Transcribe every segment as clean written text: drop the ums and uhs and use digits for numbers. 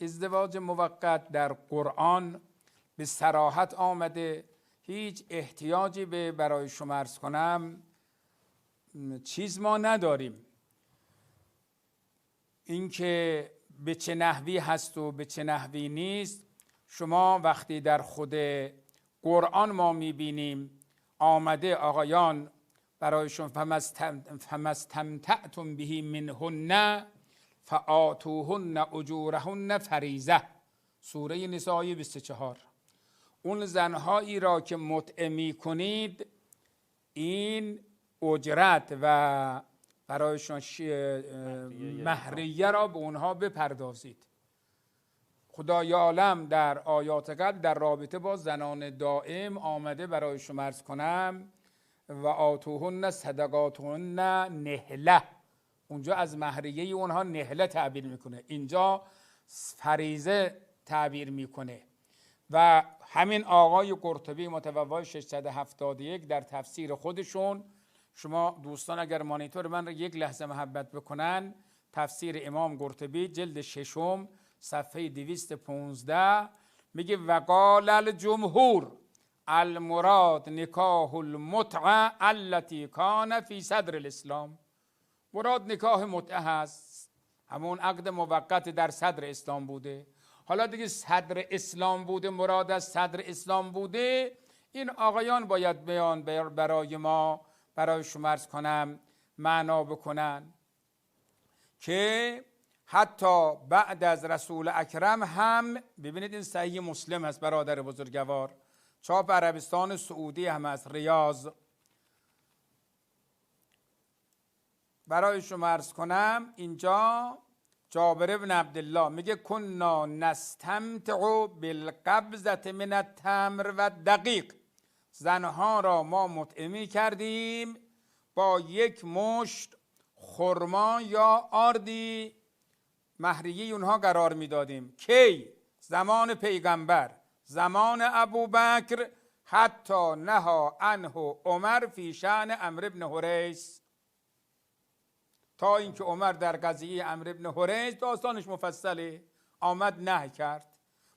ازدواج موقت در قرآن به صراحت آمده، هیچ احتیاجی به برای شما عرض کنم چیز ما نداریم. اینکه به چه نحوی هست و به چه نحوی نیست، شما وقتی در خود قرآن ما میبینیم آمده آقایان برایشون فمستمتعتم به منهن فآتوهن اجورهن فریضه، سوره نساء 24. اون زنهایی را که متعه میکنید این اجرت و برایشون مهریه را به اونها بپردازید. خدای عالم در آیات قبل در رابطه با زنان دائم آمده برای شما عرض کنم و آتوهن صدقاتهن نهله، اونجا از مهریه اونها نهله تعبیر میکنه، اینجا فریضه تعبیر میکنه. و همین آقای قرطبی متوفی 671 در تفسیر خودشون، شما دوستان اگر مانیتور من را یک لحظه محبت بکنن، تفسیر امام قرطبی جلد 6 صفحه 215 میگه وقال الجمهور المراد نکاح المتعه التي کان فی صدر الاسلام. مراد نکاح متعه هست، همون عقد موقت در صدر اسلام بوده. حالا دیگه صدر اسلام بوده، مراد از صدر اسلام بوده، این آقایان باید بیان برای ما برای شما عرض کنم معنا بکنن که حتی بعد از رسول اکرم هم ببینید این صحیح مسلم است برادر بزرگوار، چاپ عربستان سعودی هم است، ریاض. برای شما عرض کنم اینجا جابر بن عبدالله میگه کنا نستمتع بالقبضة من التمر و دقیق، زنها را ما مطعمی کردیم با یک مشت خرما یا آردی مهریه اونها قرار میدادیم. کی؟ زمان پیغمبر، زمان ابوبکر، حتی نها عنه عمر فی شأن عمرو بن حریث، تا اینکه عمر در قضیه عمرو بن حریث داستانش مفصله آمد نه کرد.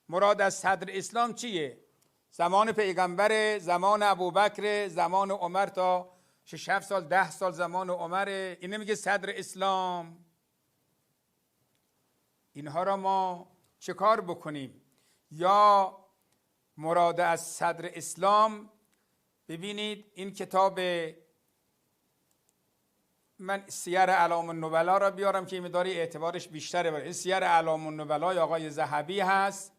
مراد از صدر اسلام چیه؟ زمان پیغمبر، زمان ابوبکر، زمان عمر تا 6-7 سال 10 سال زمان عمر، اینه میگه صدر اسلام. اینها را ما چه کار بکنیم؟ یا مراد از صدر اسلام، ببینید این کتاب من سیر اعلام النبلا را بیارم که این مقداری اعتبارش بیشتره. این سیر اعلام النبلا آقای ذهبی هست،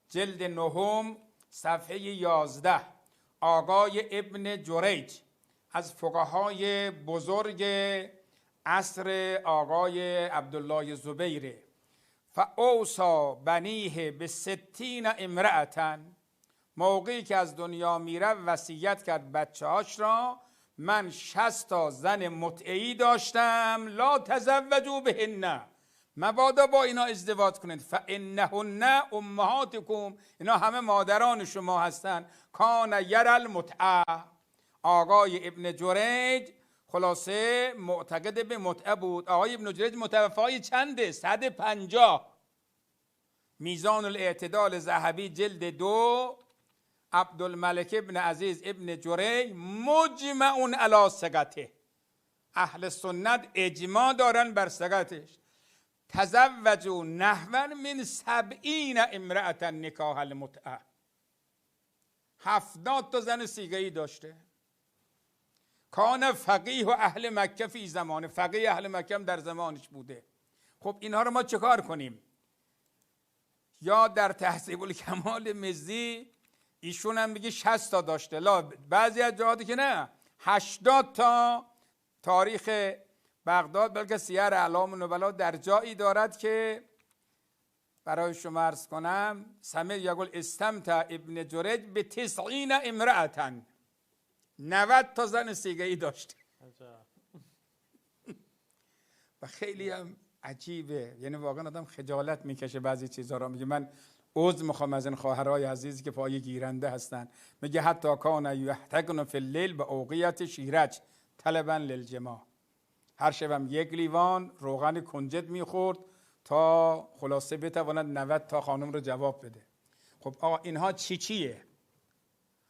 جلد 9 صفحه 11. آقای ابن جریج از فقهای بزرگ عصر آقای عبدالله زبیره، فاوصی بنیه به 60 امرأة، موقعی که از دنیا میره وصیت کرد بچه هاش را من 60 تا زن متعی داشتم، لا تزوجوا بهن، مبادا با اینا ازدواج کنید، فانهن امهاتکم، اینا همه مادران شما هستند. کان یری المتعه، آقای ابن جریج خلاصه معتقد به متعه بود. آقای ابن جریج متوفای چنده؟ 150. میزان الاعتدال ذهبی جلد 2، عبدالملک ابن عزیز ابن جریج مجمع علی ثقته، اهل سنت اجماع دارن بر ثقتش. تزوجوا نحو من 70 امرأة نکاح المتعه، 70 تا زن سیگه‌ای داشته. کان فقیه و اهل مکه فی زمان، فقیه اهل مکه هم در زمانش بوده. خب اینها رو ما چه کار کنیم؟ یا در تهذیب الکمال مزی ایشون هم میگه 60 تا داشته، لا بعضی از جهاتی که نه 80 تا. تاریخ بغداد بلکه سیر اعلام النبلا در جایی دارد که برای شما عرض کنم سمع یقول استمتع ابن جریج به 90 امرأة، 90 تا زن سیگه‌ای داشته. و خیلی هم عجیبه، یعنی واقعا آدم خجالت میکشه بعضی چیزها را. میگه من عذر میخوام از این خواهرای عزیزی که پای گیرنده هستن. میگه حتی کان یحتقن فی اللیل به اوقیت شیرج طلبا للجماع، هر شبم یک لیوان روغن کنجد میخورد تا خلاصه بتواند 90 تا خانم رو جواب بده. خب آقا اینها چیه؟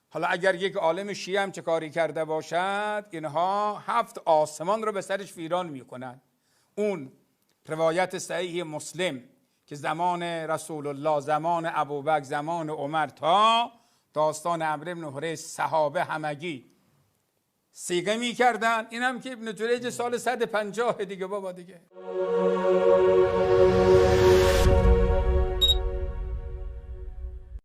حالا اگر یک عالم شیعه هم چه کاری کرده باشد، اینها 7 آسمان رو به سرش ویران میکنن. اون روایت صحیح مسلم که زمان رسول الله، زمان ابوبکر، زمان عمر تا داستان عمرو بن حریث، صحابه همگی صیغه میکردن. این هم که ابن جریج سال 150 دیگه بابا دیگه.